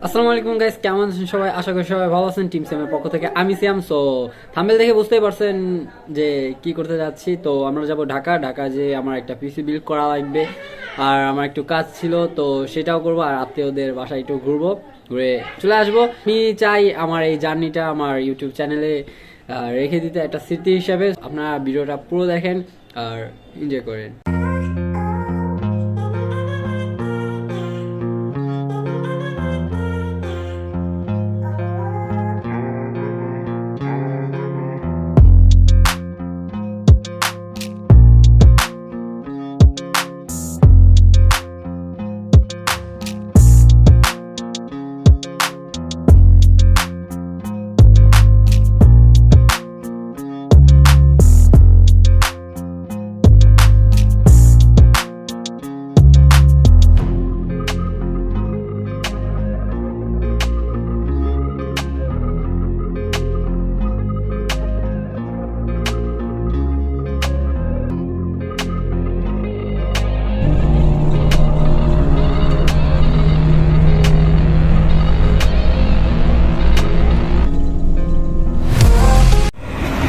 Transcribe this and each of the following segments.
আসসালামু আলাইকুম গাইস, কেমন আছেন সবাই? আশা করি সবাই ভালো আছেন। টিম সিয়ামের পক্ষ থেকে আমি সিয়াম। সো থাম্বনেল দেখে বুঝতেই পারছেন যে কি করতে যাচ্ছি। তো আমরা যাব ঢাকা যে আমার একটা পিসি বিল্ড করা লাগবে, আর আমার একটু কাজ ছিল, তো সেটাও করবো, আর আত্মীয়দের বাসায় একটু ঘুরবো, ঘুরে চলে আসবো। আমি চাই আমার এই জার্নিটা আমার ইউটিউব চ্যানেলে রেখে দিতে একটা স্মৃতি হিসাবে। আপনারা ভিডিওটা পুরো দেখেন আর এনজয় করেন।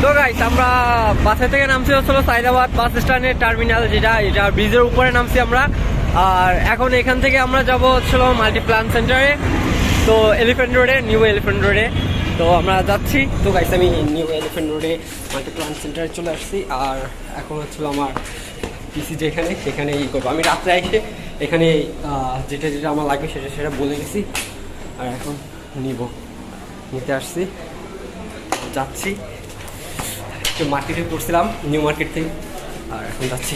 তো গাইস, আমরা বাসে থেকে নামছি হচ্ছিল সাইদাবাদ বাস স্ট্যান্ডের টার্মিনাল, এটা ব্রিজের উপরে নামছি আমরা। আর এখন এখান থেকে আমরা যাব হচ্ছিল মাল্টিপ্লান সেন্টারে, তো এলিফ্যান্ট রোডে, নিউ এলিফ্যান্ট রোডে। তো আমরা যাচ্ছি। তো গাইস, আমি নিউ এলিফ্যান্ট রোডে মাল্টিপ্লান সেন্টারে চলে আসছি। আর এখন হচ্ছিল আমার পিসি যেখানে, সেখানে ই করবো। আমি রাত্রে এসে এখানে যেটা আমার লাগবে সেটা বলে গেছি, আর এখন নিতে আসছি, যাচ্ছি। মার্কেটে করছিলাম, নিউ মার্কেট থেকে, আর এখন যাচ্ছি।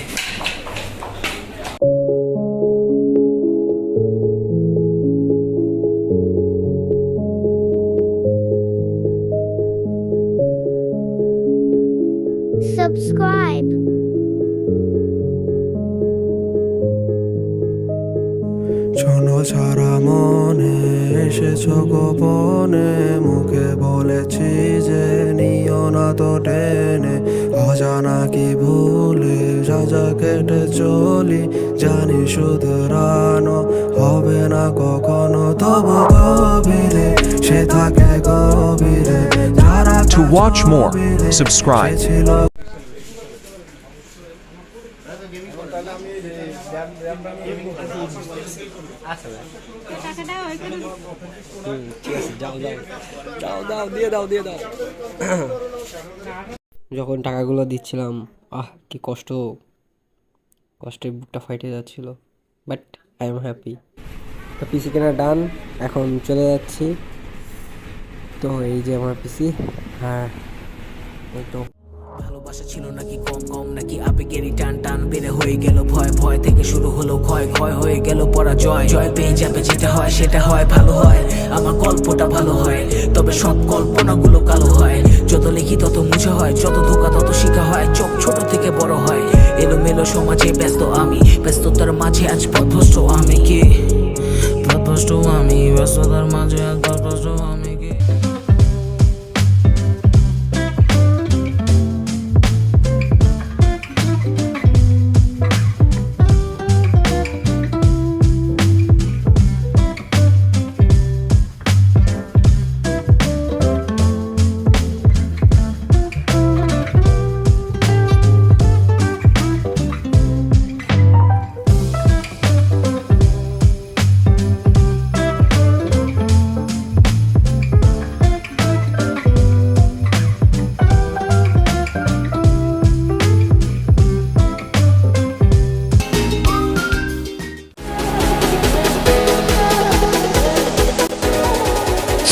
Subscribe. শোনো ছাড়া মনে এসেছো গোপনে, মুখে বলেছি যে নিও না তো টেনে, অজানা কি ভুলে সাজা কেটে চলি, জানি শুধরানো হবে না কখনো, তবু গভীরে সে থাকে গভীরে। যারা To watch more, subscribe. ছিল যখন টাকাগুলো দিচ্ছিলাম, কি কষ্টে বুকটা ফাইটে যাচ্ছিল, বাট আই এম হ্যাপি। তো পিসি কেনা ডান, এখন চলে যাচ্ছি। তো এই যে আমার পিসি। হ্যাঁ, এই তো ভালোবাসা ছিল নাকি কম কম, নাকি আবেগেরই টান টান বেড়ে হয়ে গেল ভয়, ভয় থেকে শুরু হলো ক্ষয়, ক্ষয় হয়ে গেল পরাজয়, জয় পেয়ে যাবে যেটা হয় সেটা হয় ভালো হয়, আমার গল্পটা ভালো হয়, তবে সব কল্পনাগুলো কালো হয়, যত লিখি তত মুছে হয়, যত ধোকা তত শিখা হয়, চোখ ছোট থেকে বড় হয়, এলোমেলো সমাজে ব্যস্ত আমি, ব্যস্ততার মাঝে আজ পথভ্রষ্ট আমি, কি পথভ্রষ্ট আমি, ব্যস্ততার মাঝে আজ পথভ্রষ্ট আমি কি।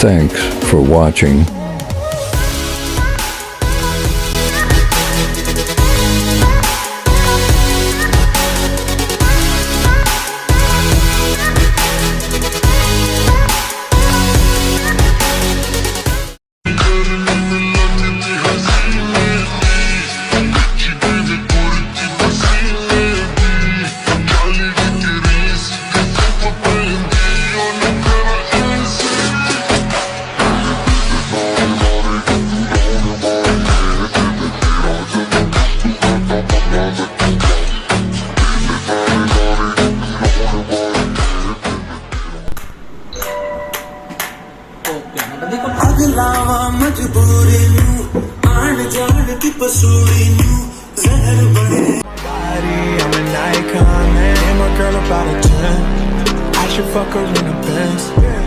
Thanks for watching. ਅਗਲਾਵਾ ਮਜਬੂਰੀ ਨੂੰ ਆਣ ਜਾਣ ਦੀ ਪਸੂੜੀ ਨੂੰ ਜ਼ਹਿਰ ਬਣੇ I'm an icon, man. My girl about a 10. I should fuck her in a Benz.